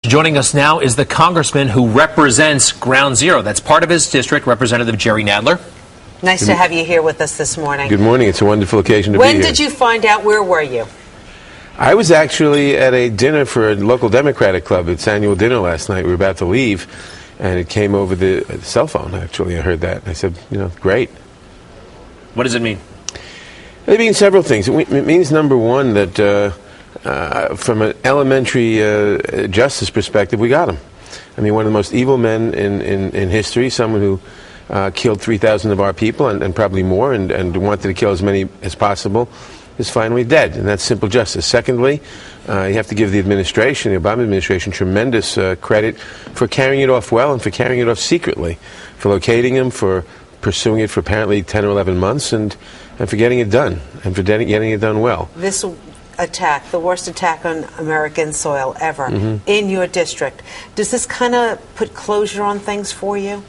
Joining us now is the congressman who represents Ground Zero. That's part of his district, Representative Jerry Nadler. Nice to have you here with us this morning. Good morning. It's a wonderful occasion to be here. When did you find out? Where were you? I was actually at a dinner for a local Democratic club. Its annual dinner last night. We were about to leave, and it came over the cell phone, actually. I heard that. I said, great. What does it mean? It means several things. It means, number one, that from an elementary justice perspective, we got him. I mean, one of the most evil men in history, someone who killed 3,000 of our people and probably more and wanted to kill as many as possible, is finally dead, and that's simple justice. Secondly, you have to give the administration, the Obama administration, tremendous credit for carrying it off well and for carrying it off secretly, for locating him, for pursuing it for apparently 10 or 11 months, and for getting it done, and for getting it done well. This attack, the worst attack on American soil ever, in your district, does this kind of put closure on things for you?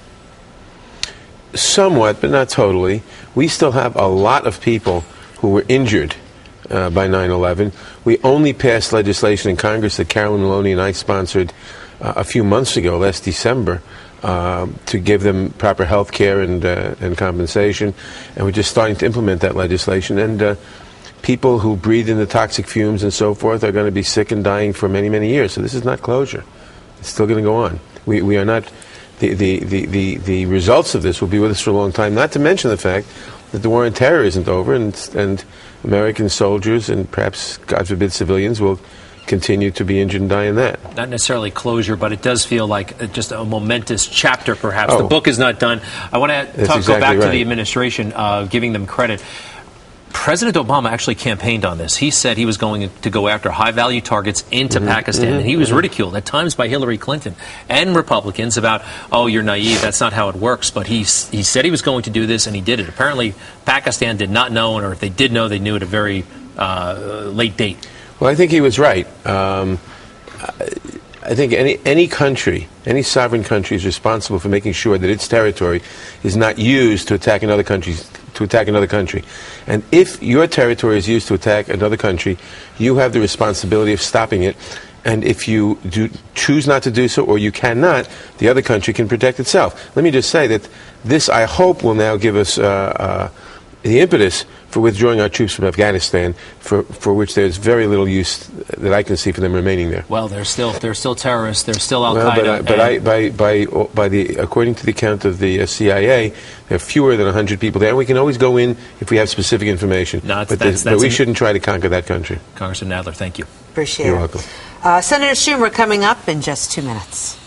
Somewhat, but not totally. We still have a lot of people who were injured by 9/11. We only passed legislation in Congress that Carolyn Maloney and I sponsored a few months ago, last December, to give them proper health care and compensation. And we're just starting to implement that legislation. And people who breathe in the toxic fumes and so forth are going to be sick and dying for many, many years. So this is not closure. It's still going to go on. We are not... The results of this will be with us for a long time, not to mention the fact that the war on terror isn't over, and American soldiers and perhaps, God forbid, civilians will continue to be injured and die in that. Not necessarily closure, but it does feel like just a momentous chapter, perhaps. The book is not done. I want to go back to the administration, giving them credit. President Obama actually campaigned on this. He said he was going to go after high-value targets into Pakistan, and he was ridiculed at times by Hillary Clinton and Republicans about, oh, you're naive, that's not how it works. But he said he was going to do this, and he did it. Apparently, Pakistan did not know, or if they did know, they knew at a very late date. Well, I think he was right. I think any country, any sovereign country, is responsible for making sure that its territory is not used to attack another country. And if your territory is used to attack another country, you have the responsibility of stopping it. And if you choose not to do so, or you cannot, the other country can protect itself. Let me just say that this, I hope, will now give us the impetus for withdrawing our troops from Afghanistan, for which there's very little use that I can see for them remaining there. Well, they're still terrorists. They're still Al Qaeda. Well, according to the account of the CIA, there are fewer than 100 people there, and we can always go in if we have specific information. No, but we shouldn't try to conquer that country. Congressman Nadler, thank you. Appreciate it. You're welcome. Senator Schumer coming up in just 2 minutes.